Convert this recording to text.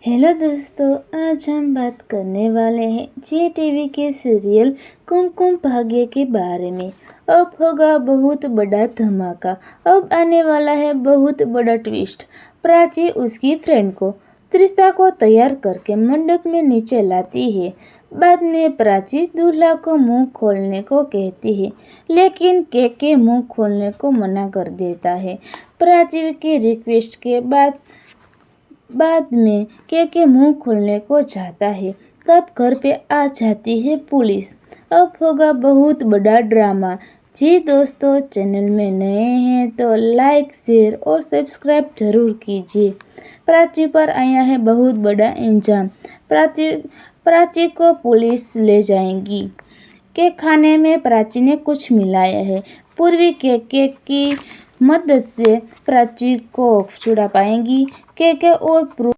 Hello दोस्तों, आज हम बात करने वाले हैं जी टीवी के सीरियल कुमकुम भाग्य के बारे में। अब होगा बहुत बड़ा धमाका। अब आने वाला है बहुत बड़ा ट्विस्ट। प्राची उसकी फ्रेंड को त्रिशा को तैयार करके मंडप में नीचे लाती है। बाद में प्राची दूल्हा को मुंह खोलने को कहती है, लेकिन के मुंह खोलने को मना कर देता है। प्राची की रिक्वेस्ट के बाद में के मुंह खोलने को चाहता है। तब घर पे आ जाती है पुलिस। अब होगा बहुत बड़ा ड्रामा। जी दोस्तों, चैनल में नए हैं तो लाइक, शेयर और सब्सक्राइब जरूर कीजिए। प्राची पर आया है बहुत बड़ा इंजाम। प्राची को पुलिस ले जाएगी के खाने में प्राची ने कुछ मिलाया है। पूर्वी के की मदद से प्राची को छुड़ा पाएंगी। के और